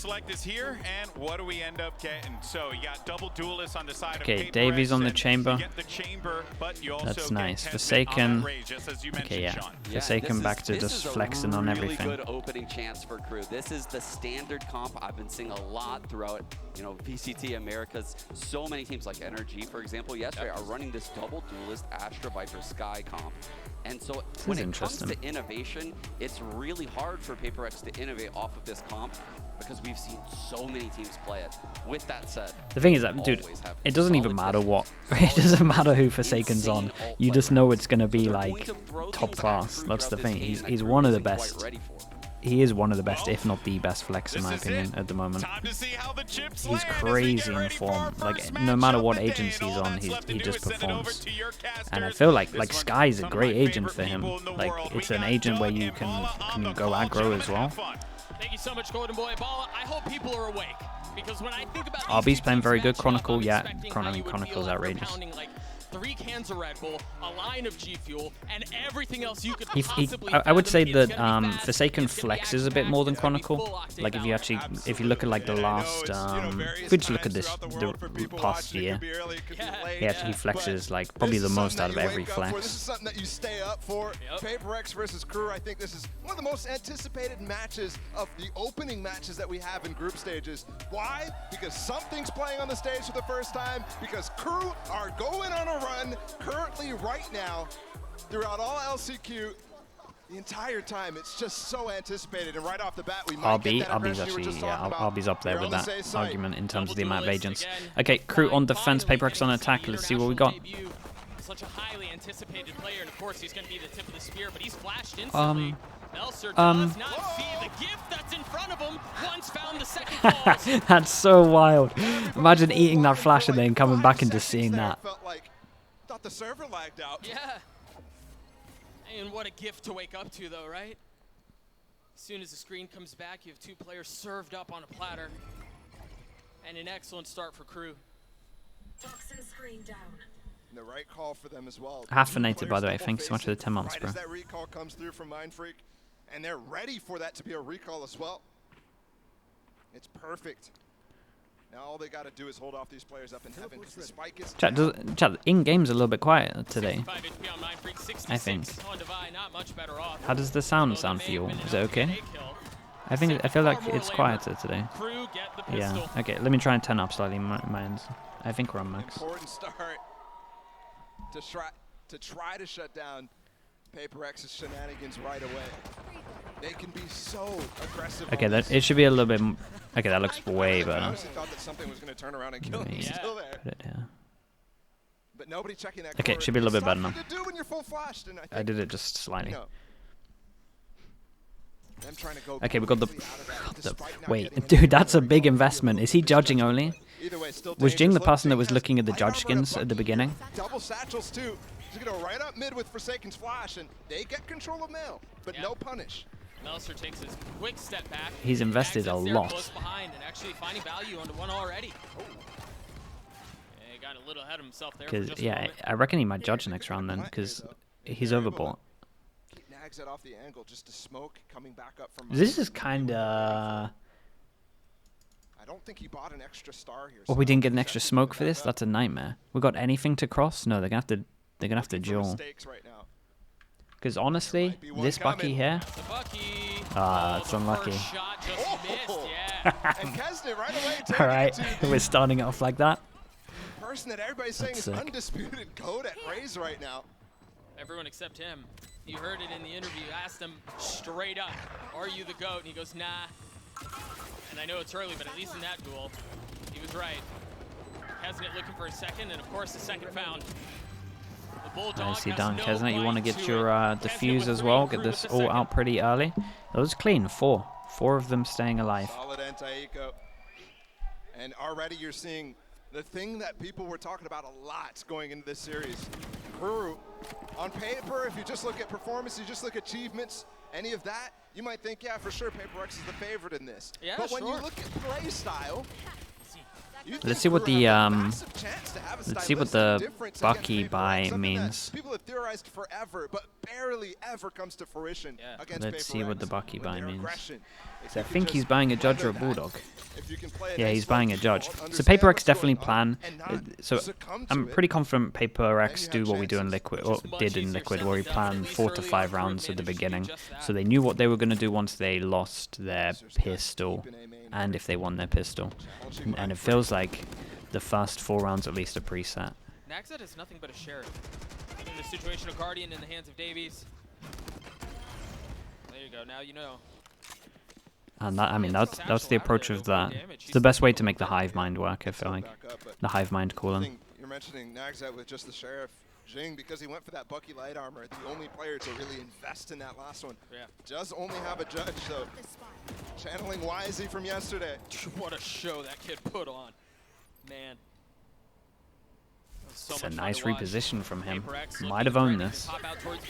select is here, and what do we end up getting? So you got double duelists on the side. Okay, Davies on the chamber. You get the chamber, but you also that's get nice. Kesnet Forsaken. Rage, just as you Okay, mentioned, yeah. Sean. Forsaken back to just flexing on everything. This is a really good opening chance for KRU. This is the standard comp I've been seeing a lot throughout, you know, VCT Americas. So many teams like NRG, for example, yesterday are running this double duelist Astra Viper Sky comp. And so when it comes to innovation, it's really hard for PRX to innovate off of this comp because we've seen so many teams play it. With that said, the thing is that, dude, it doesn't even matter what. It doesn't matter who Forsaken's on. You just know it's going to be like top class. That's the thing. He's one of the best. He is one of the best, if not the best flex in my opinion at the moment. He's crazy in form. Like no matter what agency he's on, he just performs. And I feel like Sky's a great agent for him. Like it's an agent where you can go aggro as well. Thank you so much, Golden Boy. Bala, I hope people are awake because when I think about RB's playing very good. Chronicle, yeah, Chronicle's outrageous. 3 cans of Red Bull, a line of G Fuel, and everything else you could possibly. I would say that Forsaken flexes a bit more than Chronicle. Like if you look at like the last, if we just look at the past year, he flexes like probably the most out of every flex. This is something that you stay up for. PRX versus KRU. I think this is one of the most anticipated matches of the opening matches that we have in group stages. Why? Because something's playing on the stage for the first time. Because KRU are going on a run currently right now throughout all LCQ the entire time. It's just so anticipated, and right off the bat we might get that RB's actually, yeah, RB's up there with that argument in terms of the amount of agents. Again. Okay, KRU on defense, PRX on attack. Let's see what we got. Such a highly anticipated player, and of course he's going to be the tip of the spear, but he's flashed instantly. Melser does not see the gift that's in front of him. Once found the second balls. That's so wild. Imagine eating that flash and then coming back and just seeing that. Thought the server lagged out. Yeah. And what a gift to wake up to, though, right? As soon as the screen comes back, you have 2 players served up on a platter. And an excellent start for KRU. Toxin screen down. And the right call for them as well. Half-nated, by the way. Thanks so much for the 10 months, bro. As that recall comes through from Mindfreak, and they're ready for that to be a recall as well. It's perfect. Now all they got to do is hold off these players up in heaven because the spike is Chat, in-game's a little bit quiet today, I think. How does the sound for you? Is it okay? I feel like it's quieter today. Yeah, okay, let me try and turn up slightly my end. I think we're on max. Important start to try to shut down PRX's shenanigans right away. They can be so aggressive. Okay, it should be a little bit. Okay, that looks way better. I honestly thought that something was going to turn around and kill him. Still there. Put it here. But nobody checking that. Okay, it should be a little bit better now. I did it just slightly. Go okay, we got the. Wait, dude, that's a big investment. Is he judging only? Way, was Jing the person that was looking at the judge skins at the beginning? Double satchels too. He's gonna go right up mid with Forsaken's flash, and they get control of Mail, but no punish. Melser takes his quick step back. He's invested a lot. Behind and actually finding value onto one already. Yeah, he got a little ahead of himself there. Because yeah, I reckon he might judge next round then, because he's overbought. Nags it off the angle, just to smoke coming back up from. This is kinda. I don't think he bought an extra star here. Well, we didn't get an extra smoke for this. That's a nightmare. We got anything to cross? No, they're gonna have to duel. Because honestly, this Bucky here, it's unlucky. All right, we're starting it off like that. Person that everybody's saying is undisputed goat at Raze right now. Everyone except him. You heard it in the interview. Asked him straight up, "Are you the GOAT?" And he goes, "Nah." And I know it's early, but at least in that duel, he was right. Kesnet looking for a second, and of course the second found. The Bulldog Nicely done, Kesnet. You want to get your defuse as well. Get this all out pretty early. That was clean. 4 of them staying alive. Solid anti-eco. And already you're seeing the thing that people were talking about a lot going into this series. KRU, on paper, if you just look at performance, you just look at achievements, any of that, you might think, yeah, for sure, PRX is the favorite in this. Yeah, but when you look at play style, let's see what the Bucky buy means. People have theorized forever, but barely ever comes to fruition against Let's see what the PRX. Bucky buy means. So I think he's buying a Judge or a Bulldog. if you can play Yeah, he's buying a judge. So PRX definitely plan. So I'm pretty confident PRX do what we do in Liquid, or did in Liquid, where we planned 4 to 5 rounds at the beginning. So they knew what they were going to do once they lost their pistol, and if they won their pistol. And it feels like the first 4 rounds at least are preset. Naxat is nothing but a sheriff. In the situation of Guardian in the hands of Davies. There you go. Now you know. And that, I mean, that's the approach of that. It's the best way to make the hive mind work, I feel like. The hive mind cooling. You're mentioning Naxat with just the Sheriff. Jing, because he went for that Bucky light armor, the only player to really invest in that last one, does only have a judge, so channeling Wisey from yesterday. What a show that kid put on. Man. So It's a much nice fun to watch. reposition from him. PRX Might have owned looking this. to pop out towards B.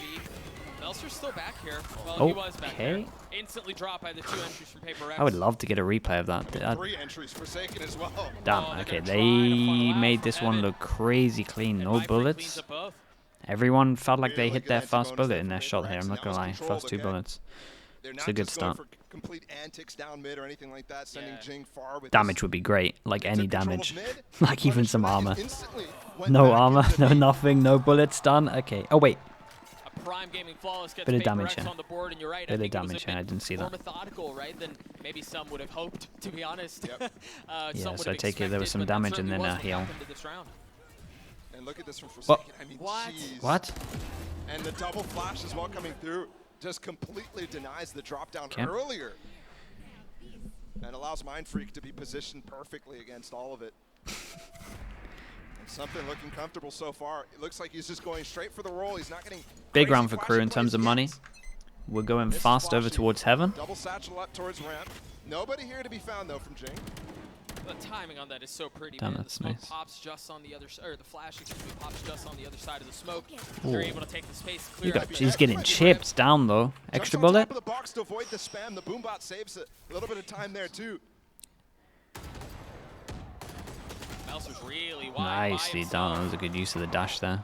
Melser's still back here. Well, he was back Okay. there. Instantly dropped by the 2 entries from PRX. I would love to get a replay of that. 3 entries Forsaken as well. Damn, they're okay, gonna they try to funnel out made from this one Evan. look crazy clean. And No Mindfully cleans bullets. up both. Everyone felt like they Really hit good their anti-bonus first bullet there in from their shot here, PRX, I'm not now gonna lie. it's controlled, First 2 okay? bullets. They're It's not a good just going start. for complete antics down mid or anything like that, sending Yeah. Jing far with Damage this. would be great, like They any took control of damage. mid, Like even punished some that, armor. instantly went No back armor, into no B. nothing, no bullets done. Okay. Oh wait, A Prime Gaming Flawless gets Bit of PRX damage here. on the board, and you're right. Bit of I think it was damage a here, I bit didn't see more that. methodical, right, than maybe some would have hoped, to be honest. Yep. Yeah, Some would so I have take it there was expected, some but that damage and certainly then was a what heal. happened to this round. And look at this from What? Forsaken. I mean, What? jeez. what? And the double flash as well coming through just completely denies the drop down Okay. earlier. And allows Mind Freak to be positioned perfectly against all of it. And something looking comfortable so far. It looks like he's just going straight for the roll. He's not getting Big crazy round for flashy Crew in terms plays of yet. money. We're going This is fast over flashy. towards heaven. Double satchel up towards ramp. Nobody here to be found though from Jing. The timing on that is so pretty, Damn, man. The that's smoke nice. pops just on the other side, or the flash, excuse me, pops just on the other side of the smoke. Ooh. They're able to take the space He clear. got, he's getting chipped down though. Extra Jumps on bullet. top of the box to avoid the spam. The boombot saves a little bit of time there too. Melser's really wide. Nicely done. That was a good use of the dash there.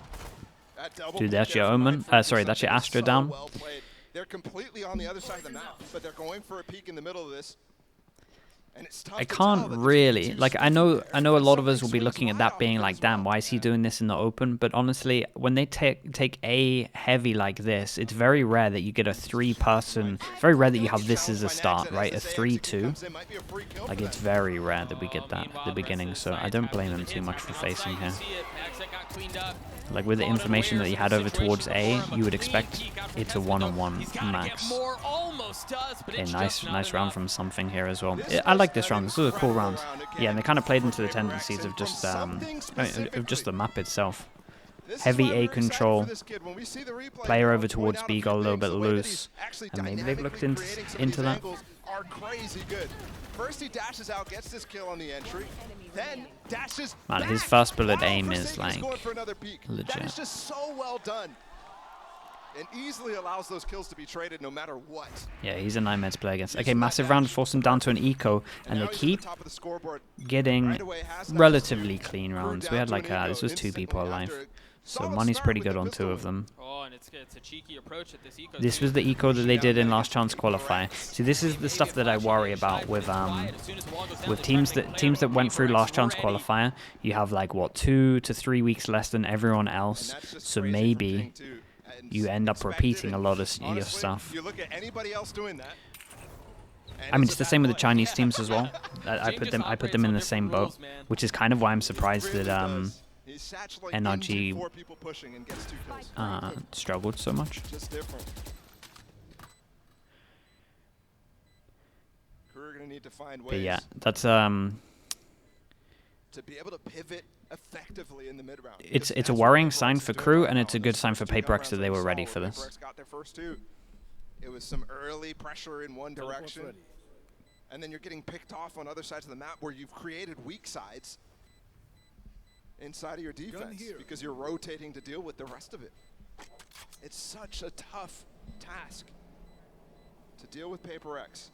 That double Dude, peek that's there your from Omen. Mind Freak Sorry, is that's your something Astra so down. well played. They're completely on the other side of the map, but they're going for a peek in the middle of this. And it's tough I to can't tell that really, two like, I speeds know in there, a lot of something us will be swings looking at wide that on being it like, as damn, well. why is he doing this in the open? But honestly, when they take A heavy like this, it's very rare that you get a 3-person, it's very rare that you have this as a start, right? A 3-2. Like, it's very rare that we get that at the beginning, so I don't blame him too much for facing here. Like, with the information that he had over towards A, you would expect it's a one-on-one max. Okay, nice round from something here as well. I like this round. This was a cool round. Yeah, and they kind of played into the tendencies of just the map itself. Heavy A control, player over towards B got a little bit loose, and maybe they've looked into that. Are crazy good. First he dashes out, gets this kill on the entry, then dashes Man, his back. first bullet Wow, aim is Forsaken's like going for another peek. That legit. is just so well done. And easily allows those kills to be traded no matter what. Yeah, he's a 9-meds player against. Okay, massive round, force him down to an eco, and they now he's at keep the top of the scoreboard. getting Right away, has that relatively pursuit. clean Crew rounds. down We had to like, an this eco was 2 instantly people after alive. a So solid money's start pretty with good the on pistol 2 of them. Oh, and it's a cheeky approach at this eco. This was the eco that they did in last chance qualifier. See, this is the stuff that I worry about with teams that went through last chance qualifier. You have like what 2 to 3 weeks less than everyone else, so maybe you end up repeating a lot of your stuff. You look at anybody else doing that. I mean, it's the same with the Chinese teams as well. I put them in the same boat, which is kind of why I'm surprised that NRG struggled so much. Just different. We're gonna need to find ways But yeah, that's to be able to pivot effectively in the mid round. it's Because a that's worrying what PRX sign is for doing Crew, right and now. it's a good Those sign for first two gun PRX rounds that they were we ready saw for where this. PRX got their first 2. It was some early pressure in one direction, and then you're getting picked off on other sides of the map where you've created weak sides inside of your defense because you're rotating to deal with the rest of it. It's such a tough task to deal with PRX.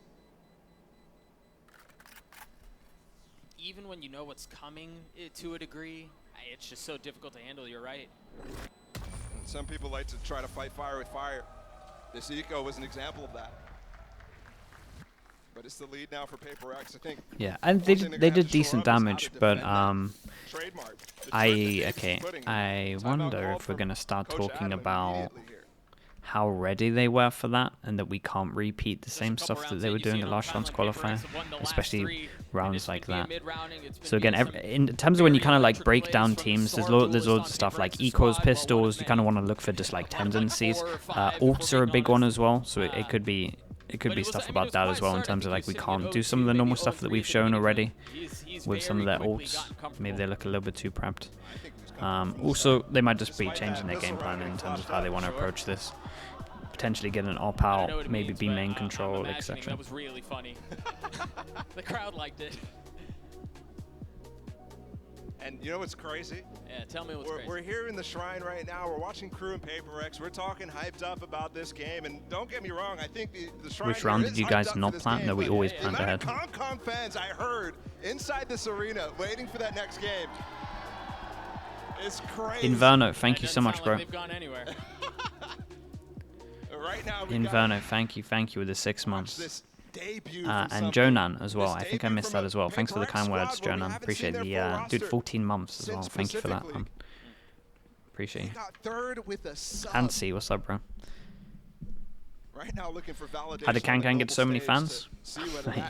Even when you know what's coming to a degree, it's just so difficult to handle. You're right. And some people like to try to fight fire with fire. This eco was an example of that. But it's the lead now for PRX, I think. Yeah, and they did decent damage, but I wonder if we're gonna start talking about how ready they were for that, and that we can't repeat the same stuff that they were doing at last round's qualifier, especially rounds like that. So again, in terms of when you kind of like break down teams, there's loads of stuff like ecos, pistols. You kind of want to look for just like tendencies. Ults are a big one as well, so it could be stuff about that as well, in terms of like we can't do some of the normal stuff that we've shown already with some of their ults. Maybe they look a little bit too prepped. Also, they might just be changing their game plan in terms of how they want to approach this. Potentially get an op out, maybe be main control, etc. That was really funny. The crowd liked it. And you know what's crazy? Yeah, tell me what's crazy. We're here in the Shrine right now. We're watching Crew and PRX. We're talking hyped up about this game. And don't get me wrong, I think the Shrine. Which round did you guys not plant? No, we always plant ahead. Con fans I heard inside this arena waiting for that next game. It's crazy. Inverno, thank you so much, bro. They've gone anywhere. Right now, Inverno, thank you with the 6 months. And Jonan as well. I think I missed that as well. Thanks for the kind words, Jonan. Appreciate the dude. 14 months as well. Thank you for that, man. Appreciate you. And C, what's up, bro? Right now, looking for validation. How did KanKan get so many fans?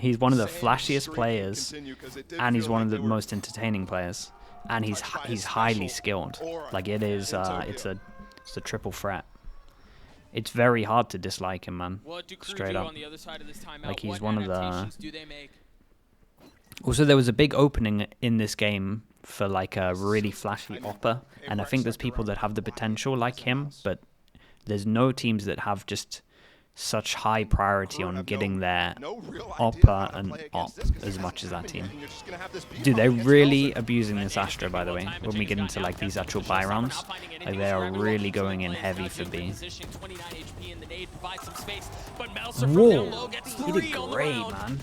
He's one of the flashiest players, and he's one of the most entertaining players, and he's highly skilled. Like it is, it's a triple threat. It's very hard to dislike him, man. Straight up. Like he's one of the. Also, there was a big opening in this game for like a really flashy opper, and I think there's people that have the potential like him, but there's no teams that have just such high priority on getting their opper and op as much as that team. Dude, they're really abusing this Astra, by the way, when we get into like these actual buy rounds. Like they are really going in heavy for B. Whoa, he did great, man.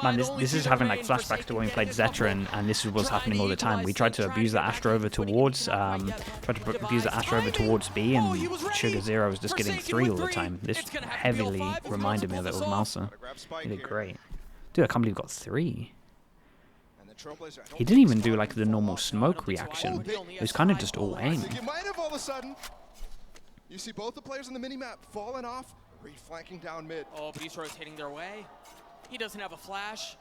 Man, this is having like flashbacks to when we played Zetra, and this was happening all the time. We tried to abuse the Astra over towards B, and Sugar Zero was just getting 3 all the time. This heavily reminded me of it with Mouser. He did great. Dude, I can't believe he got 3. He didn't even do like the normal smoke reaction. It was kind of just all aim. You might have all of a sudden. You see both the players on the minimap falling off, reflanking down mid. Oh, but he's rotating their way. He doesn't have a flash.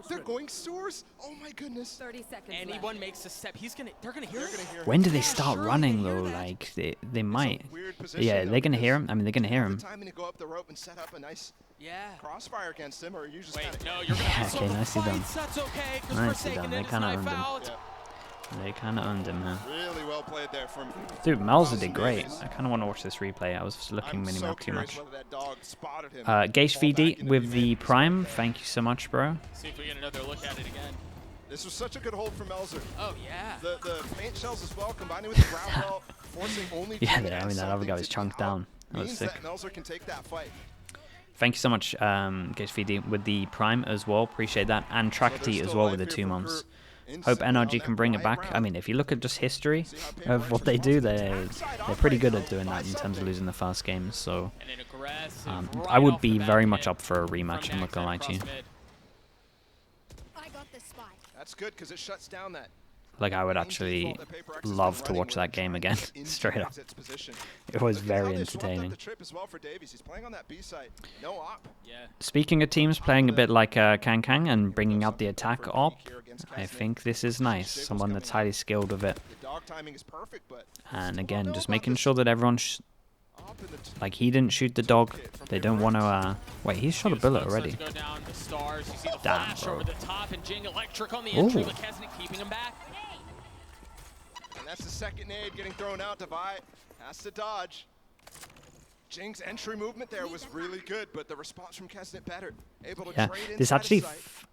They're going sewers. Oh my goodness. 30 seconds. Anyone makes a step, they're gonna hear him. When do they start running though? Like they might. Yeah, they're gonna hear him. I mean, they're gonna hear him. Time to go up the rope and set up a nice crossfire against him, or you just no, you're gonna okay, nicely done. That's okay, Nicely done. They kind of owned him. They kind of owned him, man. Really well played there from. Dude, Melzer did great. I kind of want to watch this replay. I was just looking minimap too much. Geish VD with the Prime. Thank you so much, bro. See if we get another look at it again. This was such a good hold for Melzer. Oh yeah. The paint shells as well, combining with the ground belt, forcing only. Yeah, I mean that other guy was chunked down. That was sick. Melzer can take that fight. Thank you so much, Geish VD with the Prime as well. Appreciate that, and Trakti as well with the 2 months. Hope NRG can bring it back. I mean, if you look at just history of what they do, they're pretty good at doing that in terms of losing the first games. So I would be very much up for a rematch. I'm not gonna lie to you. That's good because it shuts down that. Like I would actually love to watch that game again, straight up. It was very entertaining. Speaking of teams playing a bit like KanKan and bringing out the attack op, I think this is nice. Someone that's highly skilled with it. And again, just making sure that everyone's... Like, he didn't shoot the dog. They don't want to... Wait, he's shot a bullet already. Damn, bro. Ooh. And that's the second nade getting thrown out. Divide has to dodge. Jing's entry movement there was really good, but the response from Kesnet better. Able to trade this actually,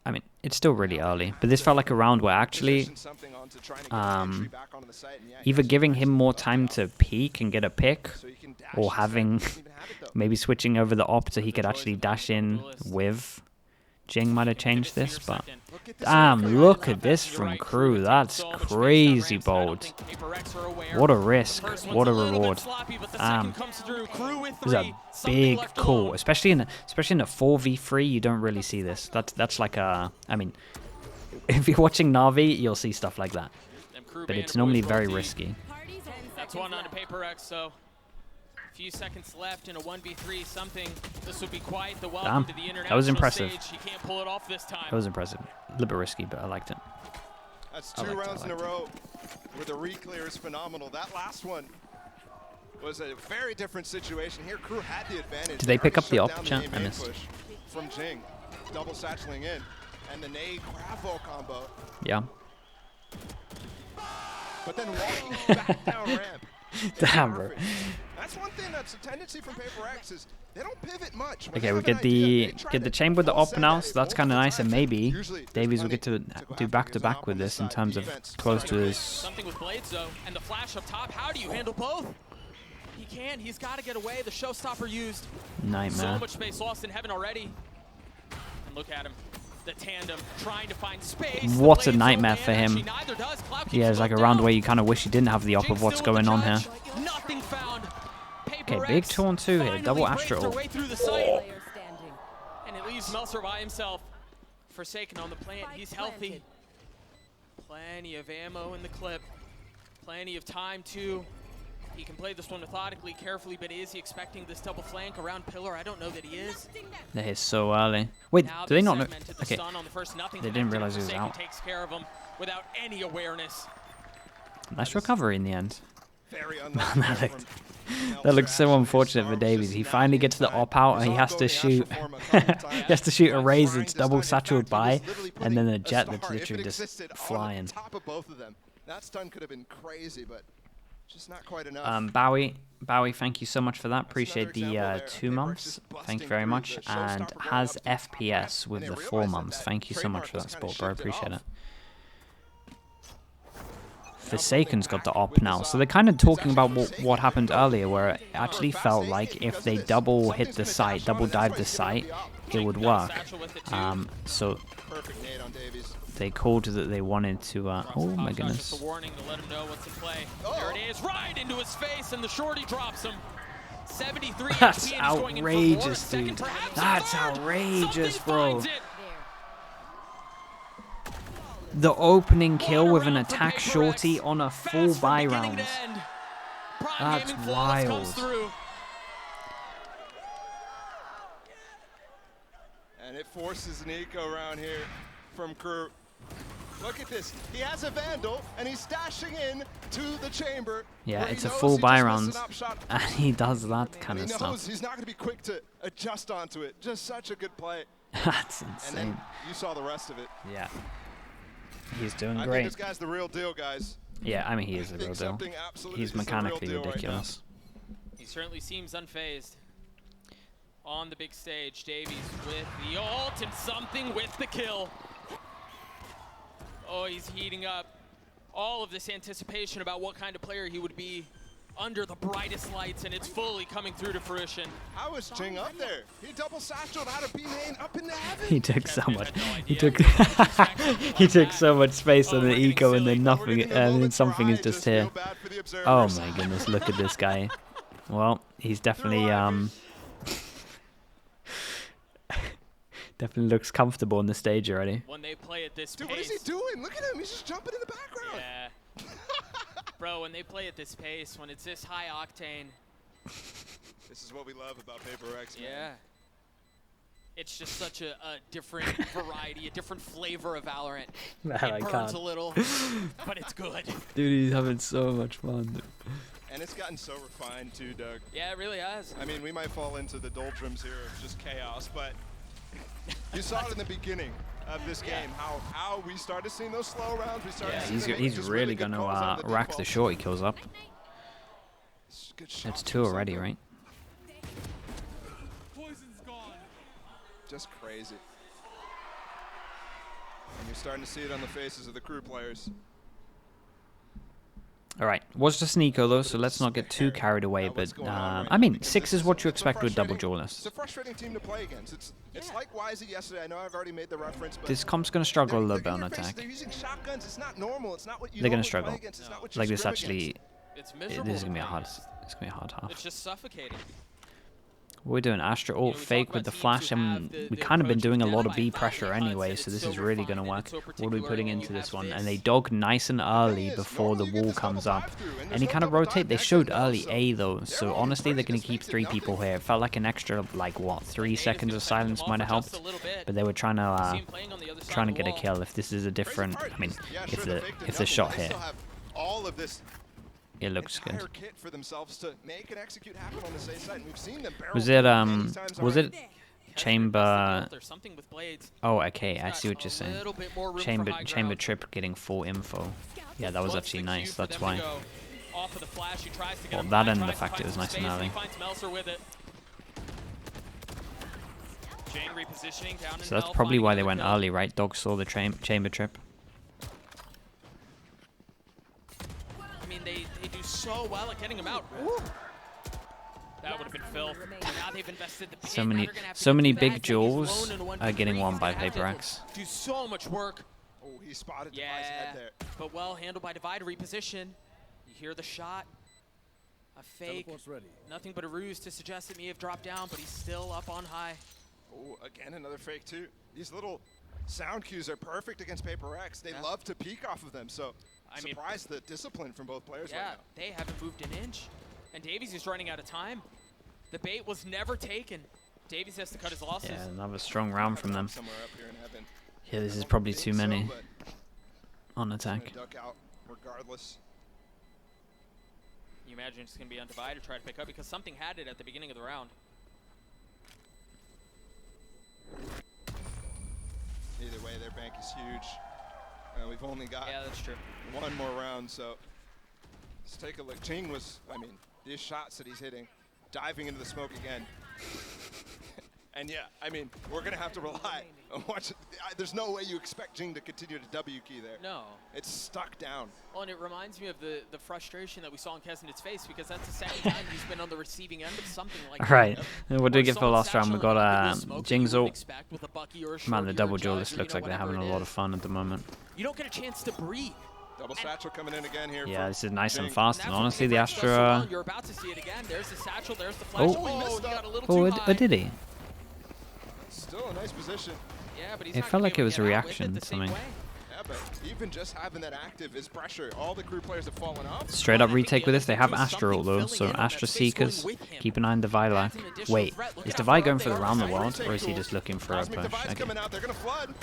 I mean, it's still really early, but this felt like a round where actually, either giving him more time to peek and get a pick, or having, maybe switching over the op so he could actually dash in with Jing might have changed this, but Damn, look at this from Crew. That's crazy bold. What a risk. What a reward. This is a big call, especially in a 4v3. You don't really see this. That's like a. I mean, if you're watching Na'Vi, you'll see stuff like that, but it's normally very risky. That's one on PRX, so a few seconds left in a 1v3. Something. This would be quite the welcome to the international that was impressive. stage. He can't pull it off this time. That was impressive. A little bit risky, but I liked it. That's two rounds in a row where the re-clear is phenomenal. That last one was a very different situation. Here, Crew had the advantage. Did they pick up the Shut op down chat? main I missed. push from Jing, double satcheling in, and the nade Gravo combo. Yeah. But then walking back down ramp. Damn, bro. That's one thing that's a tendency from PRX is they don't pivot much. Okay, we get the chamber with the op now, so that's kind of nice, and maybe Davies will get to do back-to-back with this in terms of close to his. Something with blades though, and the flash up top. How do you handle both? He can. He's got to get away. The showstopper used. Nightmare. So much space lost in heaven already. And look at him. The tandem trying to find space. What a nightmare for him. Yeah, it's like a round where you kind of wish you didn't have the op of what's going on here. Nothing found. Okay, big 2-on-2 here, double Astro. Oh. And it leaves Melser by himself. Forsaken on the plant. He's healthy. Plenty of ammo in the clip. Plenty of time too. He can play this one methodically, carefully, but is he expecting this double flank around pillar? I don't know that he is. They're here so early. Wait, do they not know? Okay, The they didn't realize he was out. Takes care of him without any awareness. Nice recovery in the end. Very That looks so unfortunate for Davies. He finally gets the op out and he has to shoot. He has to shoot a Raze that's double satcheled by, and then a jet that's literally just flying. That stun could have been crazy, but just not quite enough. Bowie, thank you so much for that. Appreciate the 2 months. Thank you very much. And has FPS with the 4 months. Thank you so much for that support, bro. Appreciate it. Forsaken's got the op now, so they're kind of talking about what happened earlier, where it actually felt like if they double hit the site, double dive the site, it would work. So they called that they wanted to. Oh my goodness! Warning to let him know what's in play. There it is, right into his face, and the shorty drops him. 73. That's outrageous, dude. That's outrageous, bro. The opening kill with an attack shorty on a full buy round. That's wild. And it forces an eco round here from Crew. Look at this. He has a Vandal, and he's dashing in to the chamber. Yeah, it's a full buy round, and he does that kind of stuff. He's not going to be quick to adjust onto it. Just such a good play. That's insane. And then you saw the rest of it. Yeah. He's doing great. I think this guy's the real deal, guys. Yeah, I mean, he is the real deal. He's mechanically ridiculous. He certainly seems unfazed. On the big stage, Davies with the ult and something with the kill. Oh, he's heating up. All of this anticipation about what kind of player he would be under the brightest lights, and it's fully coming through to fruition. How was Jing up there? He double satcheled out of B main up in the heavens. He took so much. He took he took so much space on the eco, and then nothing, and then something is just here. Oh my goodness! Look at this guy. Well, he's definitely definitely looks comfortable on the stage already. When they play at this pace. Dude, what is he doing? Look at him. He's just jumping in the background. Yeah. Bro, when they play at this pace, when it's this high octane. This is what we love about PRX, man. Yeah. It's just such a different variety, a different flavor of Valorant. Man, it burns a little, but it's good. Dude, he's having so much fun. And it's gotten so refined too, Doug. Yeah, it really has. I mean, we might fall into the doldrums here of just chaos, but you saw it in the beginning of this game, how we started seeing those slow rounds. We started he's really going to rack the shorty kills up. It's 2 already, right? Just crazy. And you're starting to see it on the faces of the Crew players. All right, Was just Nico though, so let's not get too carried away. But I mean, 6 is what you expect with double duelists. It's a frustrating team to play against. It's like Wisey yesterday. I know I've already made the reference, but This comp's gonna struggle a little bit on attack. they're using shotguns. It's not normal. It's not what you They're gonna normally play struggle. against. It's not what you Like this scrim actually, against. It's this miserable. is gonna be a to hard. play against. It's gonna be a hard half. It's just suffocating. We're doing Astra ult we fake talk with the about flash, teams who and have we the kind of been approach doing a with lot of Dynamite. B pressure Dynamite anyway, said so it's this is so really gonna refined work. and so What are we putting particular, into you this have one? this. And they dog nice and early is, before the normally you get wall this comes double up. dive through, and And there's he no kind of double rotate. dive They next showed as well, early so A though, they're so all honestly they're pretty gonna keep 3 expected people nothing. here. It felt like an extra, like what, 3 Davis seconds gonna of second silence them might off have for just helped. a little bit. But they were trying See to him playing on the other side trying to of the get a wall. kill. If this is a different, I mean, if the shot hit, all of this it looks good. entire kit for themselves to make and execute happen on the safe side, and we've seen them barrel Was it many times was already. it chamber? There's something with blades. Oh, okay, I Got see what you're a saying. little bit more room for Chamber high chamber ground. trip getting full info. Yeah, that was Wants actually the nice. cue for That's them to why. go off of the flash. He tries to get Well, him that by, and the tries to fact it find was some nice and space, early. He finds Melser with it. Jane repositioning down in So that's hell, probably finding why they another went kill. early, right? Dog saw the chamber trip. I mean, they do so well at getting him out. That would have been filth. Now they've invested the pit. So Now many, they're gonna have to so get many back, big and he's jewels alone in a are getting 1v3. won by He's gonna Paper have X. to do so much work. Oh, he spotted Device's Yeah, head there. but well handled by Divide. Reposition. You hear the shot. A fake. Nothing but a ruse to suggest it may have dropped down, but he's still up on high. Oh, again, another fake too. These little sound cues are perfect against Paper X. They love to peek off of them, so I mean, surprised the discipline from both players Yeah, right now. they haven't moved an inch. And Davies is running out of time. The bait was never taken. Davies has to cut his losses. Yeah, another strong round from them. Somewhere up here in heaven. Yeah, this I is don't probably think too so, many but on gonna attack. duck out regardless. You imagine it's going to be on Divide to try to pick up because something had it at the beginning of the round. Either way, their bank is huge. We've only got Yeah, that's true. one more round, so let's take a look. Ching was, I mean, these shots that he's hitting, diving into the smoke again. And yeah, I mean, we're going to have to rely on watch. There's no way you expect Jing to continue to W key there. No. It's stuck down. Well, and it reminds me of the frustration that we saw in Keznet's face because that's the second time he's been on the receiving end of something like that. Right. And what do Where we get for someone's last round? We satcheling up got into the smoke that Jing's you would ult. expect with a Bucky or a Man, Shorty the or a double Judge duelist or, looks like they're whatever having a it lot is. of fun at the moment. You don't get a chance to breathe. Double satchel coming in again here. Yeah, for this is nice and Jing. fast. And And that's what honestly, the Paper X does so Astra. well. You're about to see it again. There's the satchel. There's the flash. Oh. Oh, he got a little Oh, too high. did he? Still a nice position. Yeah, but he's It not felt gonna like be it able was to a get out with reaction it the to same something. way. Yeah, but even just having that active is pressure. All the crew players have fallen off. Straight Well, up I think retake the with other this. They thing have too is Astra ult something though, so filling in on Astra that space going Seekers, with him. keep an eye on Divilac. Adds an additional Wait, threat. Look is at how Divide far going up for they the are. round the Nice world, retake or is he tools. just looking for a Cosmic push? Device Okay. coming out. They're going to flood.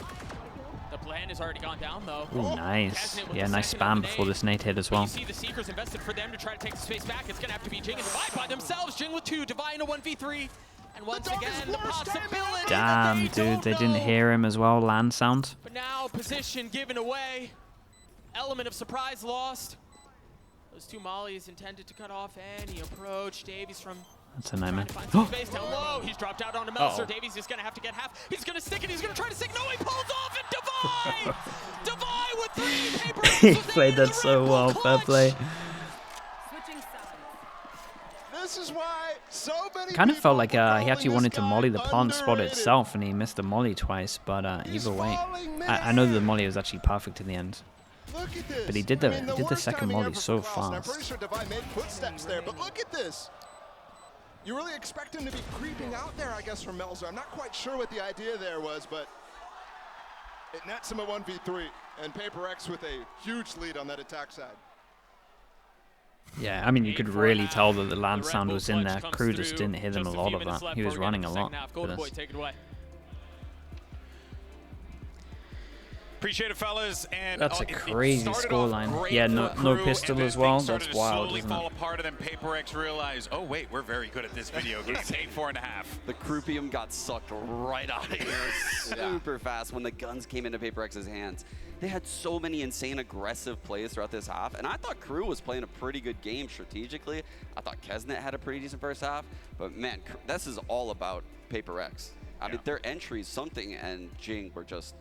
The plan has already gone down though. Ooh, nice. Keznett with Yeah, the nice second on spam the before nade. this nade hit as But well. you see the Seekers invested for them to try to take the space back. It's going to have to be Jing and Divide by themselves. Jing with 2, Divide in a 1v3. And once dog is again, the worse, damn it. possibility Damn, that dude, they didn't know. hear him as well. Land sound. But now position given away. Element of surprise lost. Those 2 mollies intended to cut off any approach. Davies from That's a nightmare. trying to find some space down low. He's dropped out onto Melser. Uh-oh. Davies is going to have to get half. He's going to stick it. He's going to try to stick. No, he pulls off and Divide! Divide with 3. Paper X He was played there in that the so Red Bull well. Fair clutch. play. This is why so many Kind of felt people like were he actually calling wanted this to guy molly the plant spot underrated. itself, and he missed the molly twice. But He's either way, falling I know that the midair. molly was actually perfect in the end. Look at this. But he did I the- mean, he did the worst second timing molly ever for so Klaus, and I'm fast. pretty sure Divide made footsteps there, but look at this. You really expect him to be creeping out there, I guess, from Melzer. I'm not quite sure what the idea there was, but it nets him a 1v3, and Paper X with a huge lead on that attack side. Yeah, I mean, you could 8-4.5. really tell that the land The Red sound Bull was in clutch there. comes Crew just through. didn't hit him a Just lot few of minutes that. left He was before we running get a into the lot. second half. for Golden this. Boy, take it away. Appreciate it, fellas. And That's a it crazy started scoreline. off great Yeah, for no Crew, pistol and then as well. things started That's to wild, slowly isn't fall it? apart, and then Paper X realized, oh wait, we're very good at this video game. It's 8-4.5. The Croupium got sucked right out of here super fast when the guns came into Paper X's hands. They had so many insane aggressive plays throughout this half, and I thought Crew was playing a pretty good game strategically. I thought Keznet had a pretty decent first half, but man, this is all about Paper X. I mean, their entries, Something and Jing were just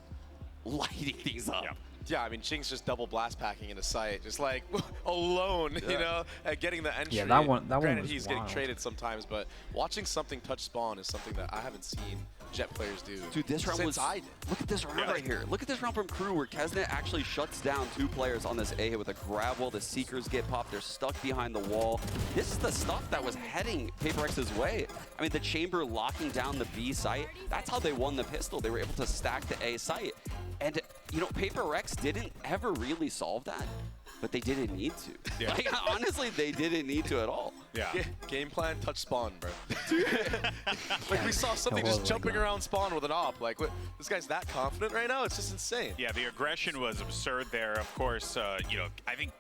lighting things up. Yeah. Yeah, I mean, Jing's just double blast packing into sight, just like alone, you know, at getting the entry. Yeah, that one Granted, was he's wild. getting traded sometimes, but watching something touch spawn is something that I haven't seen Jet players do. Dude, this round since was. I did. Look at this round right here. Look at this round from KRU where Kesnet actually shuts down 2 players on this A hit with a grab wall. The Seekers get popped. They're stuck behind the wall. This is the stuff that was heading PRX's way. I mean, the chamber locking down the B site. That's how they won the pistol. They were able to stack the A site. And, you know, PRX didn't ever really solve that, but they didn't need to. Yeah. Like, honestly, they didn't need to at all. Yeah. Game plan, touch spawn, bro. Like, we saw something It was just like jumping that. around spawn with an op. Like, what, this guy's that confident right now? It's just insane. Yeah, the aggression was absurd there. Of course, you know, I think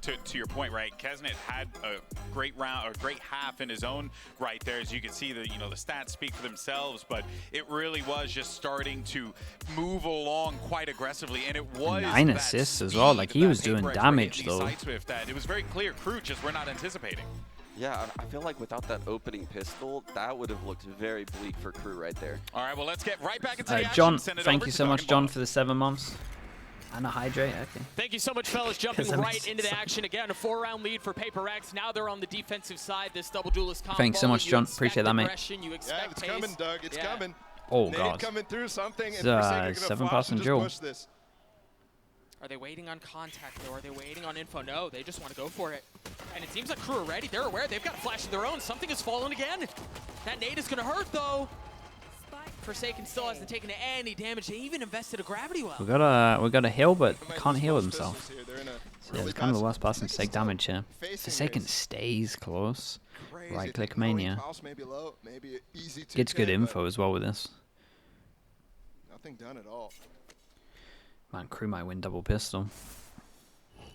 to your point, right? Kesnet had a great round, or great half in his own right there. As you can see, the the stats speak for themselves, but it really was just starting to move along quite aggressively, and it was 9 that assists as well. speed Like, he that was doing PRX damage, were hitting though. these sites with that it was very clear. KRU just were not anticipating. Yeah, I feel like without that opening pistol, that would have looked very bleak for KRU right there. All right, well, let's get right back into the action. John, Send it thank over you to so much, Duncan John, Ball. for the 7 months. And a hydrate, okay. Thank you so much, fellas. Jumping 'Cause I'm right into the action again. A 4-round lead for PRX. Now they're on the defensive side. This double duelist combo. Thanks so much, You John. expect Appreciate that, mate. aggression, You expect Yeah, it's pace. coming, Doug. It's Yeah. coming. Oh, Nade God. coming through something, and It's, Forsaken gonna 7 flash person and just duel. push this. Are they waiting on contact, though? Are they waiting on info? No, they just want to go for it. And it seems like KRU are ready. They're aware. They've got a flash of their own. Something has fallen again. That nade is going to hurt, though. Forsaken still hasn't taken any damage. They even invested a gravity well. We got a heal, but Might can't lose heal most himself. pistols here. They're in a So yeah, really it's kind of the bad worst person to Forsaken's take damage here. facing Forsaken here. stays close. Crazy. Right click Knowing mania. Klaus may be low, maybe easy to Gets good kill, but info as well with this. Nothing done at all. Man, KRU might win double pistol.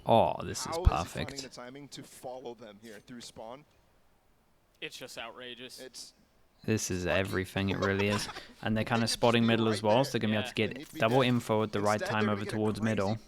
Oh, this is How is he finding perfect. the timing to follow them here through spawn? It's just outrageous. It's This is everything, it really is. And they're kind of spotting middle as well, so they're going to be able to Yeah. get double info at the right Instead, time they're over gonna get a towards crazy- middle.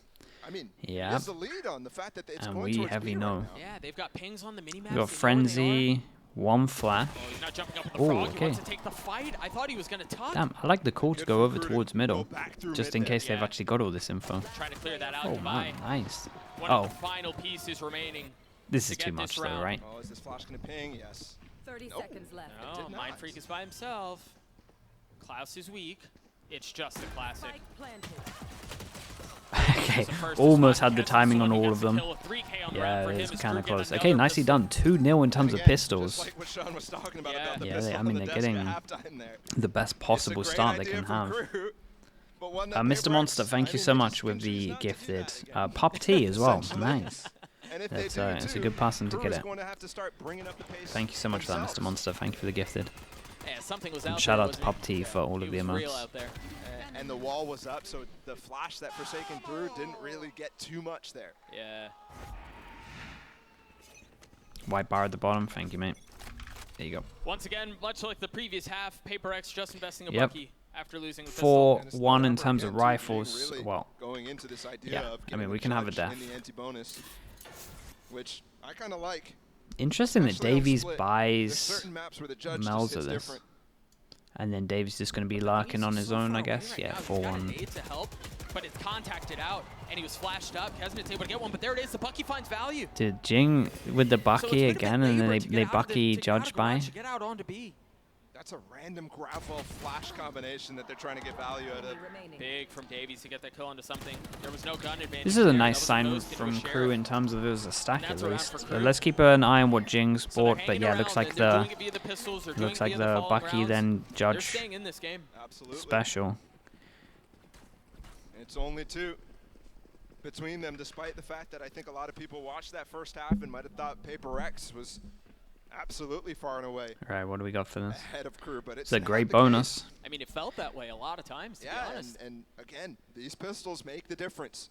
I mean, Yeah. he has the lead on the fact that it's And going we towards heavy B know. right now. Yeah, they've got pings on the minimap. We got They know where they are. Frenzy, 1 flash. Oh, he's not jumping up with the Ooh, frog. okay. He wants to take the fight. I thought he was going to tuck. Damn, I like the call to Good go for over KRU to towards go middle, back through just mid in there. case they've Yeah. actually got all this info. Trying to clear that out Oh goodbye. man, nice. One Oh, of the final pieces remaining. this to is get too this much though, round. right? Oh, is this flash going to ping? Yes. 30 Nope. seconds left. No, did Mind not. Freak is by himself. Klaus is weak. It's just a classic. Spike planted. Okay, It's a first almost spot. had the Kesnet's timing on the one who all gets of the them. kill. A 3K on the Yeah, round for it him was as kind KRU of get close. another Okay, nicely pistol. done. 2-0 in terms of Again, pistols. Just like what Sean was talking about Yeah. the Yeah, pistol I on mean, the they're desk getting at halftime there. The best possible It's a start great they can idea have. from KRU, but one that Mr. PRX, Monster, thank I you mean, so they much just with can choose the not to do gifted that again. Pop T as well. Essentially. Nice. And if That's, they do it's a too, good person to KRU get is it. going to have to start bringing up the pace Thank you so much for that, Mr. themselves. Monster. Thank you for the gifted. Yeah, something was And out shout there, out to wasn't Pop T for all he? of the He was real emotes. out there. And the wall was up, so the flash that Forsaken threw didn't really get too much there. Yeah. White bar at the bottom. Thank you, mate. There you go. Once again, much like the previous half, PRX just investing a Yep. bucky after losing the pistol. And it's the 4-1 in number terms of again, too, rifles. really Well, going into this idea yeah, of I mean, getting we the can have a judge death. in the anti-bonus, which I kind of like. interesting that Especially on Davies split. There's buys certain maps where the judge just Mel's hits of this. different. And then Davies just going to be lurking on his own, I guess. Yeah, He's got a 4-1. nade to help, but it's contacted out, and he was flashed up. Kesnet's able to get one, but there it is. The bucky finds value. Did Jing with the So it's bucky been a bit again, and then labor to they get out of the- bucky to get out of judge garage by? to get out onto B. That's a random grab-wall flash combination that they're trying to get value out of. Remaining. Big from Davies to get that kill onto something. There was no gun advantage. This is a there. nice That was sign supposed to from a sheriff. KRU in terms of it was a stack that's at around least. for So KRU. let's keep an eye on what Jing's So they're bought, but hanging yeah, it looks around, like and they're the doing it via the pistols, they're doing looks it like via the falling bucky rounds. then They're judge staying in this game. Absolutely. special. It's only 2 between them, despite the fact that I think a lot of people watched that first half and might have thought PRX was absolutely far and away All right, what do we got for this? ahead of KRU, but It's a not great the bonus. I mean, it felt that way a lot of times, to be Yeah, honest. and again, these pistols make the difference.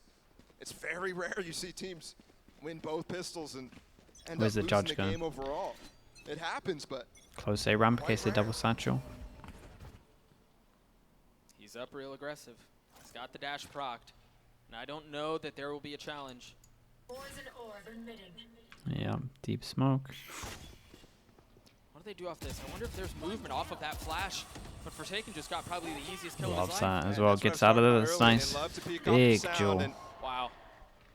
It's very rare you see teams win both pistols and end Where's up the losing judge the going? game overall. It happens, but Close A ramp in Quite case they rare. double satchel. He's up real aggressive. He's got the dash procced. And I don't know that there will be a challenge. Poison orb emitting. Yeah, deep smoke. What do they do off this? I wonder if there's movement off of that flash. But Forsaken just got probably the easiest kill of Loves his life. that as and well. that's what I Gets was out of talking it. about That's earlier. nice. They love to peek off the Big sound, jaw. and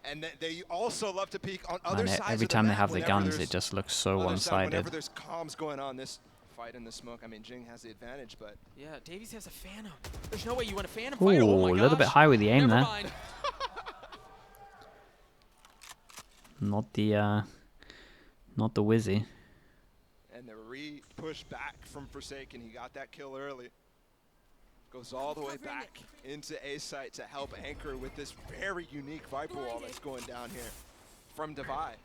And they also love to peek on other sides every of the time they map have the whenever guns, there's it just looks so other side, whenever one-sided. there's comms going on, this fight in the smoke. I mean, Jing has the advantage, but Yeah, Davies has a Phantom. There's no way you want a Phantom Ooh, fight. Oh my a little bit gosh. high with the aim Never there. mind. Not the Wizzy. and the re-push back from Forsaken. He got that kill early. Goes all the way back into A site to help anchor with this very unique Viper wall that's going down here from Divide.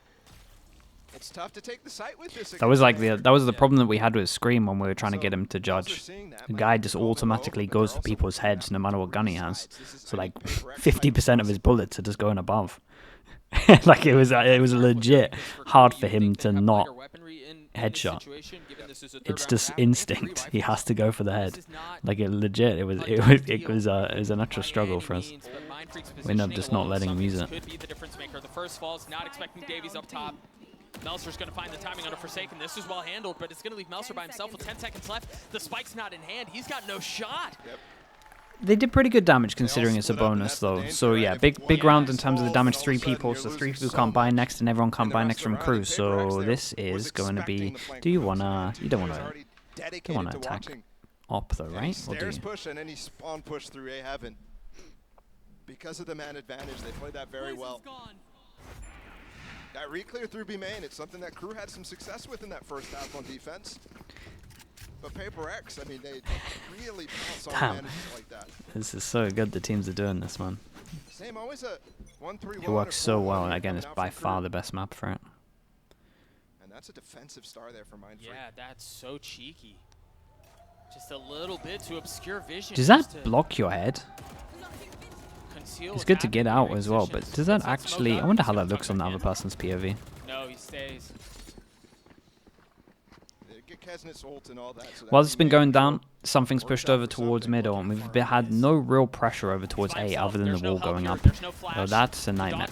It's tough to take the site with this. That was like the problem that we had with Scream when we were trying to get him to judge. The guy just automatically goes for people's heads no matter what gun he has. So like 50% of his bullets are just going above. Like it was legit hard for him to not headshot. It's just instinct. He has to go for the head. Like it legit. It was an actual struggle for us. We ended up just not letting him use it. Could be the difference maker. The first falls, not expecting Davies up top. Melser's going to find the timing on a Forsaken. This is well handled, but it's going to leave Melser by himself with 10 seconds left. The spike's not in hand. He's got no shot. They did pretty good damage considering it's a bonus though. So yeah, big round in terms of the damage. 3 people, so 3 people can't buy next, and everyone can't buy next from crew. So this is going to be. Do you wanna? You don't wanna attack op though, right? Or do you? Push and any spawn push through A Heaven. Because of the man advantage, they played that very well. That re-clear through B main, it's something that crew had some success with in that first half on defense. But PRX, I mean, they really bounce on advantages like that. This is so good. The teams are doing this, man. Same, always a 1-3-1. It works so well, and again, it's by far the best map for it. And that's a defensive star there for Mindfreak. Yeah, that's so cheeky. Just a little bit to obscure vision. Does that block your head? It's good to get out as well, but does that actually... I wonder how that looks on the other person's POV. No, he stays. While it's been going down, something's pushed over towards middle, and we've had no real pressure over towards A other than the wall going up. So that's a nightmare.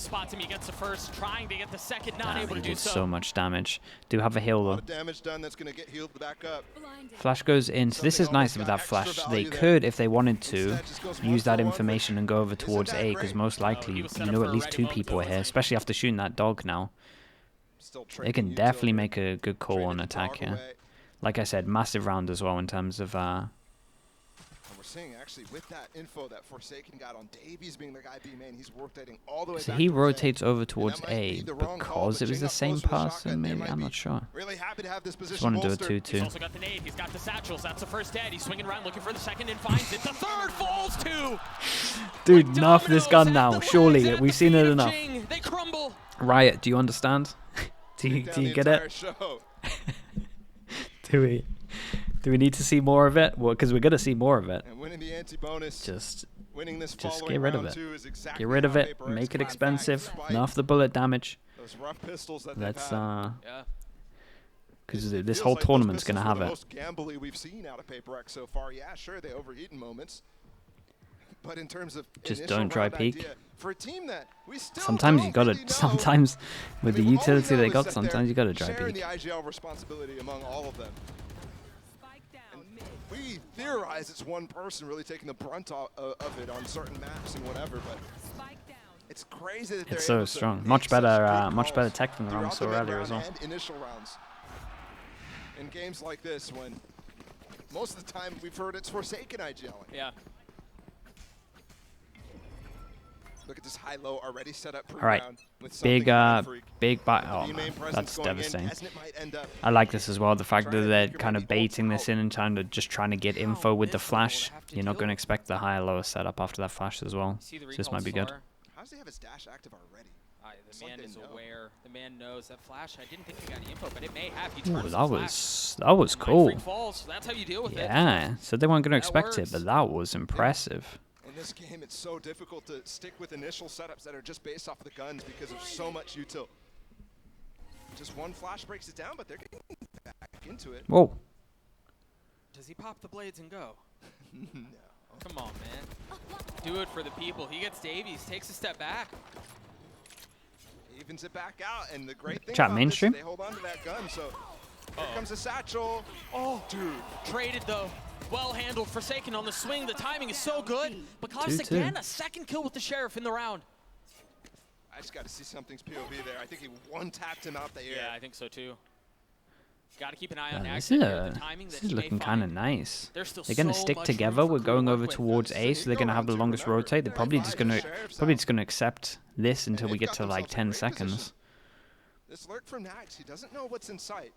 Damn, he did so much damage. Do have a heal though. Flash goes in, so this is nice with that flash. They could, if they wanted to, use that information and go over towards A, because most likely you know at least 2 people are here, especially after shooting that dog now. They can definitely make a good call on attack here. Like I said, massive round as well in terms of... we're seeing actually with that info that Forsaken got on Davies being the guy B main, he's rotating all the way so back he to rotates over towards A because it was the same person, maybe? I'm not sure. Really happy to have this Just want to do a 2-2. He's also got the nade, he's got the satchels, that's the first dead. He's swinging around looking for the second and finds it. The third falls too! Dude, enough this gun now, surely. We've seen it enough. They crumble. Riot, do you understand? do you get it? Do we need to see more of it? Well, because we're gonna see more of it. And winning the anti-bonus, just get rid of it. Get rid of it. Make it expensive. Enough the bullet damage. Those rough pistols that Let's yeah. Because this whole tournament's gonna have it. Most gambly we've seen out of PRX so far. Yeah, sure, they overheat in moments. But in terms of just don't try peek. Idea, for a team that we still sometimes you gotta. Really sometimes with the utility they got, sometimes you gotta try peek. The IGL responsibility among all of them. And we theorize it's one person really taking the brunt of it on certain maps and whatever, but it's crazy that they're it's so strong. Much better tech than the round we saw earlier as well. Initial rounds. In games like this, when most of the time we've heard it's Forsaken IGLing. Yeah. Look at this high-low already set up all right, big buy. Oh, man, that's devastating. I like this as well. The fact that they're kind of baiting this in and trying to get info with the flash. You're not going to expect the higher-lower setup after that flash as well. So this might be good. How does he have his dash active already? The man is aware. The man knows that flash. I didn't think he got any info, but it may have. Ooh, that was cool. Falls, that's how you deal with it. Yeah, so they weren't going to expect it, but that was impressive. In this game, it's so difficult to stick with initial setups that are just based off of the guns because of so much util. Just one flash breaks it down, but they're getting back into it. Whoa. Does he pop the blades and go? No. Come on, man. Do it for the people. He gets Davies, takes a step back. Evens it back out, and the great thing Chat about mainstream? this is they hold on to that gun, so here comes a satchel. Oh, dude. Traded, though. Well handled, Forsaken on the swing. The timing is so good. Because again, a second kill with the Sheriff in the round. I just got to see something's POV there. I think he one-tapped him out the air. Yeah, I think so too. Got to keep an eye on This Axton here, the timing is that he may looking kind of find. nice. There's still They're going to so stick much together. room for We're Crew going to over work with. towards A, so they're going to have the longest rotate. They're probably just going to accept this until we get to like 10 seconds. This lurk from Nax, he doesn't know what's in sight.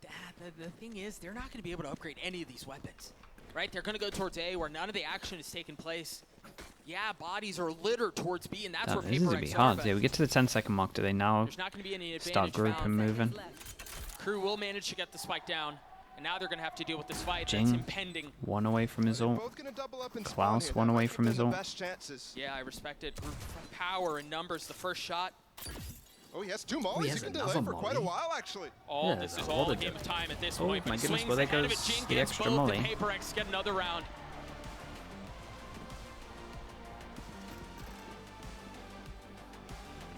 The thing is, they're not going to be able to upgrade any of these weapons, right? They're going to go towards A, where none of the action is taking place. Yeah, bodies are littered towards B, and that's where This is going to be PRX hard. are, Yeah, we get to the 10-second mark. Do they now there's not going to be any start advantage grouping found. moving? Crew will manage to get the spike down, and now they're going to have to deal with this fight that's Jing, impending. one away from his ult. Both gonna double up and Klaus, spawn here. one That away might from give his them the ult. best chances. Yeah, I respect it. Power and numbers, the first shot. Oh, he has two mollies. has He can another delay for quite a molly. while, actually. Oh, Yeah, this is what all a a game of time at this Oh, point. my But goodness, swings well, there ahead of goes it. Jing the gets extra both, molly. and PRX get another round.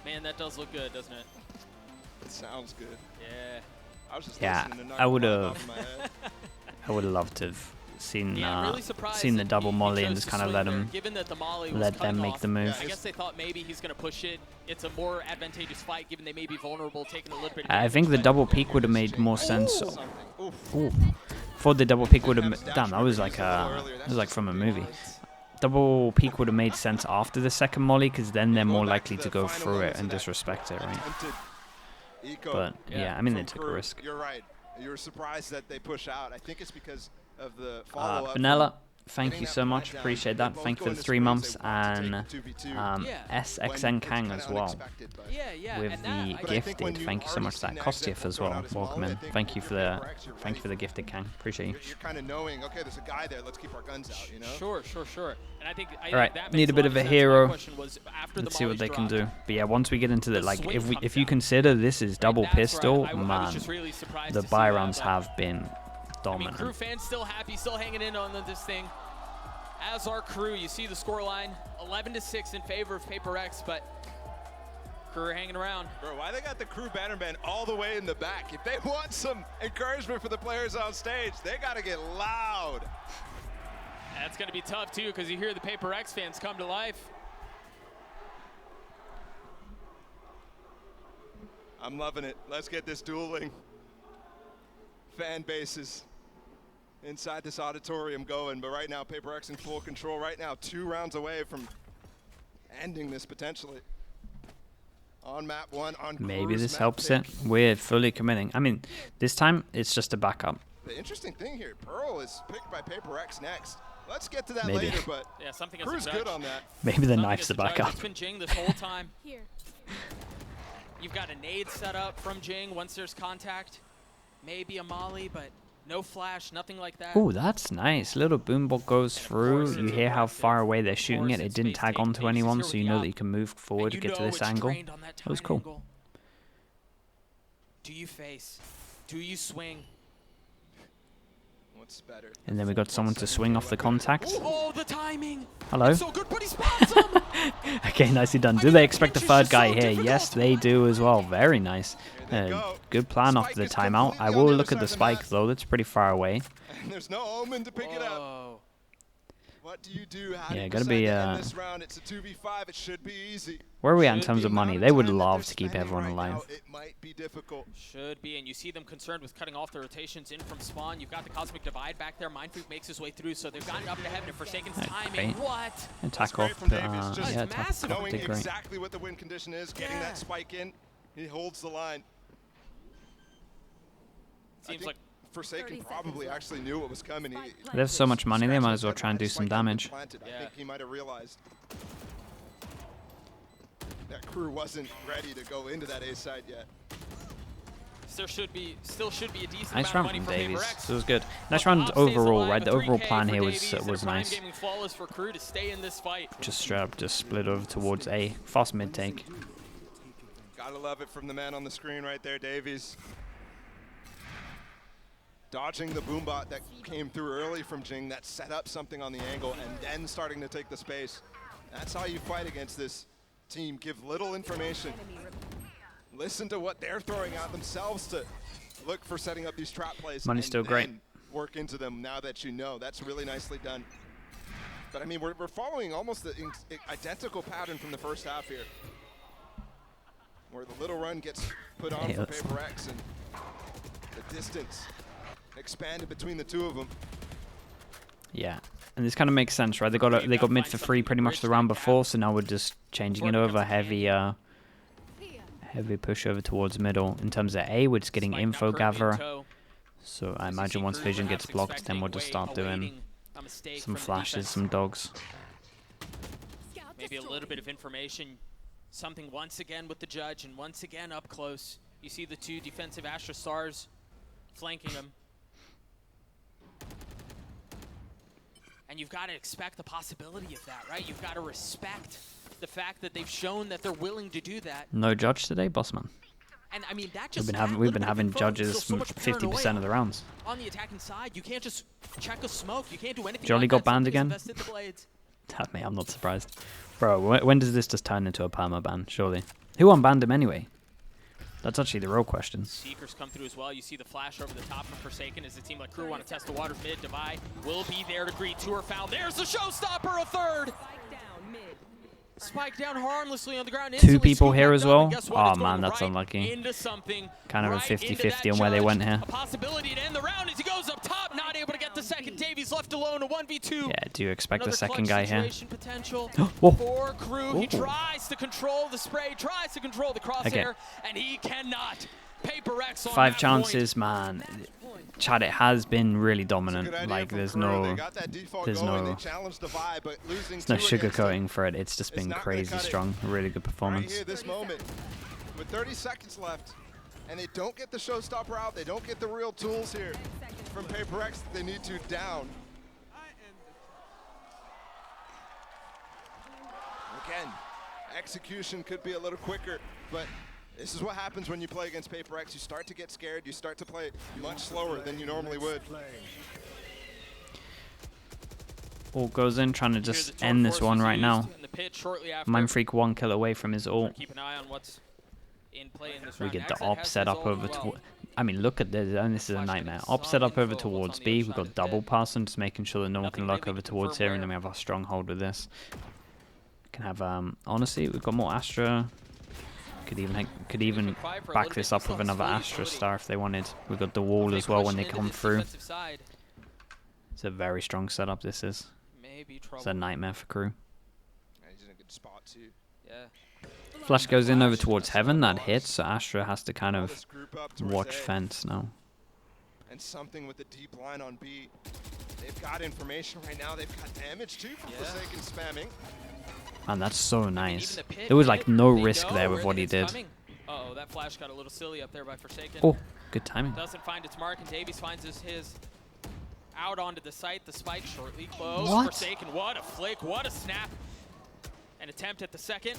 Man, that does look good, doesn't it? It sounds good. Yeah. I was just Yeah, listening to I Knuckle would Bop have. off in my head. I would have loved to have seen Yeah, I'm really surprised seen the that double he molly and chose just to kind of swing let there, him given that the molly was let cutting them make off. the move. I guess they thought maybe he's going to push it. It's a more advantageous fight, given they may be vulnerable, taking a little bit of I think the damage, double peak would have made more sense. Something. Oof. Ooh. Thought the double peak would have. Damn, that was like from a movie. Double peak would have made sense after the second molly, because then they're more likely to go through it and disrespect it, right? Attempted eco But yeah, I mean they from took a Crew. risk. You're right. You were surprised that they push out. I think it's because of the follow-up. Vanilla, thank getting you that so flag much. down. Appreciate They're that. both Thank you for going the to 3 screens. months They want to and take the 2v2 Yeah. SXN when Kang it's as kinda well unexpected, but- Yeah, with and the that, But I think when gifted. you Thank you so already much for that. seen Kostiev Exit as thrown well. out his Welcome molly, in. I think Thank you if for you're the PRX, you're thank you for the ready. gifted Kang. Appreciate you. You're kind of knowing, okay, there's a guy there. Let's keep our guns out, you know? Sure. And I think Alright, that need makes a bit lot of a sense. My hero. question was, after Let's the see what mollies they can do. dropped, But yeah, once we get into the the like, swing if comes you down. consider this is double that's where pistol, I was man, just really surprised the to see buy that, rounds but- have been I mean, dominant. Crew fans still happy, still hanging in on this thing. As our Crew, you see the scoreline, 11-6 in favor of PRX, but Crew are hanging around. Bro, why they got the Crew banner band all the way in the back? If they want some encouragement for the players on stage, they got to get loud. That's going to be tough, too, because you hear the PRX fans come to life. I'm loving it. Let's get this dueling. Fan bases inside this auditorium going, but right now PRX in full control. Right now 2 rounds away from ending this potentially. On map 1, on Maybe Crew's this map helps pick. it. We're fully committing. I mean, this time it's just a backup. The interesting thing here, Pearl is picked by PRX next. Let's get to that Maybe. later, but Yeah, something as Crew's a good judge. on that. Maybe the Something knife's as the a judge. backup. It's been Jing this whole time. Here. You've got a nade set up from Jing once there's contact. Maybe a molly, but no flash, nothing like that. Oh, that's nice. Little boombot goes through. You hear how far away they're shooting it. It didn't tag onto anyone, so you know that you can move forward to And get to know this it's angle. trained on that That was tight cool. angle. Do you face? Do you swing? What's better? And then we got someone to swing off the contact. Oh, the timing! Hello. It's so good, but he spots him! Okay, nicely done. Do they expect a third guy here? Yes, they do as well. Very nice. Good plan off the timeout. I will look at the spike though. That's pretty far away. And there's no omen to pick it up. Whoa. What do you do? How Yeah, do you gotta decide be, to end this round? It's a 2v5. It should be easy. Where are we at in Should terms be of money? Amount They of would time that love they're to keep spending everyone right alive. now, it might be difficult. Should be, and you see them concerned with cutting off the rotations in from spawn. You've got the Cosmic Divide back there. Mindfreak makes his way through, so they've gotten up to heaven. And Forsaken's timing. great. What? Attack great off. from Davies, just Yeah, attack massive. off. Knowing Did great. exactly what the win condition is, getting Yeah. that spike in, he holds the line. I Seems think like Forsaken 30 probably seconds left. actually knew what was coming. They have so much money, they might as well try and do some damage. I Yeah. think he might have realized that Crew wasn't ready to go into that A side yet. still should be a decent Nice amount round of money from for Davies. PRX. This was good. Nice But round Op stays overall, alive, right? a The overall 3K plan for here Davies, and a was Prime nice. Gaming flawless for Crew to stay in this fight. Just straight up, just split over towards A. Fast mid take. Gotta love it from the man on the screen right there, Davies. Dodging the boombot that came through early from Jing that set up something on the angle and then starting to take the space. That's how you fight against this team. Give little information. Listen to what they're throwing out themselves to look for setting up these trap plays. Money's and still great. then work into them now that you know. That's really nicely done. But I mean, we're following almost the identical pattern from the first half here. where the little run gets put on for PRX, and the distance expanded between the two of them. Yeah, and this kind of makes sense, right? They got mid for free pretty much the round before, so now we're just changing it over, heavy push over towards middle. In terms of A, we're just getting info gatherer. So I imagine once vision gets blocked, then we'll just start doing some flashes, some dogs. Maybe a little bit of information. Something once again with the judge, and once again up close. You see the two defensive Astra Stars flanking him. And you've got to expect the possibility of that, right? You've got to respect the fact that they've shown that they're willing to do that. No judge today, Bossman. And I mean, that just we've been having judges 50% of the rounds. On the attacking side, you can't just check a smoke. You can't do anything. Jolly like got that. banned again. That Me, I'm not surprised. Bro, when does this just turn into a perma ban? Surely. Who unbanned him anyway? That's actually the real question. Seekers come through as well. You see the flash over the top of Forsaken as the team like KRU want to test the waters mid. Divide will be there to greet. Two are found. There's the showstopper, a third. Spike down harmlessly on the ground. Two people here as well. Oh man, that's unlucky. Into something. Kind of a 50-50 on where they went here. A possibility to end the round as he goes up top, not able to get the second. Davies left alone, a 1v2. Yeah, do you expect the second guy here? Potential Whoa. for KRU. He tries to control the spray, tries to control the crosshair, and he cannot. PRX on 5 chances, man. Chad, it has been really dominant. Like, there's no sugarcoating for it. It's just been crazy strong. Really good performance. Right here, this moment, with 30 seconds left, and they don't get the showstopper out. They don't get the real tools here from PRX that they need to down. Again, execution could be a little quicker, but this is what happens when you play against PRX. You start to get scared. You start to play much slower than you normally would. Ult goes in, trying to just end this one right now. Mindfreak 1 kill away from his ult. Keep an eye on what's in play in this We round. get the Exit op has set his up ult over as to. well. I mean, look at this. And this is a nightmare. Op set up over towards B. We've got double pass and just making sure that no one can lock over towards here, and then we have our stronghold with this. Can have honestly, we've got more Astra. Could even back this up with another Astra Star if they wanted. We've got the wall as well when they come through. It's a very strong setup. This is. It's a nightmare for KRU. He's in a good spot too. Yeah. Flash goes in over towards heaven. That hits, so Astra has to kind of watch fence now. And something with the deep line on B. They've got information right now. They've got damage too from Forsaken spamming. Man, that's so nice. There was like no risk there with what he did. Uh-oh, that flash got a little silly up there by Forsaken. Oh, good timing. Doesn't find its mark, and Davies finds his out onto the site. The spike shortly closed. What? Forsaken, what a flick, what a snap. An attempt at the second,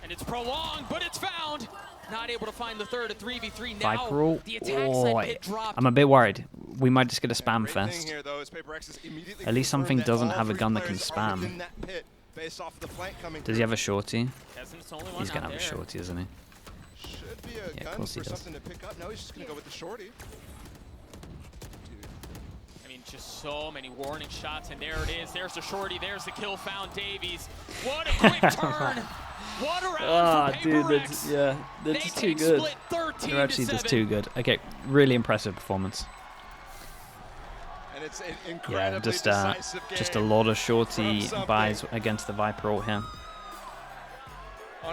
and it's prolonged, but it's found. Not able to find the third at 3v3 now. Viper ult. The attack side pit dropped. I'm a bit worried. We might just get a spam fest. Here, though, is PRX is immediately At least something confirmed doesn't that have a all gun three that can players are spam. within that pit based off of the flank coming Does he have a shorty? He's going to have a shorty, isn't he? Should be a Yeah, of gun course he for does. something to pick up. No, he's just going to go with the shorty. I mean, just so many warning shots, and there it is. There's the shorty. There's the kill found. Davies. What a quick turn. What a round for PRX. they're They just take too good. split 13 They're actually to just 7. too good. Okay, really impressive performance. And it's an Yeah, incredibly just decisive game a lot of shorty from something. buys against the Viper ult here.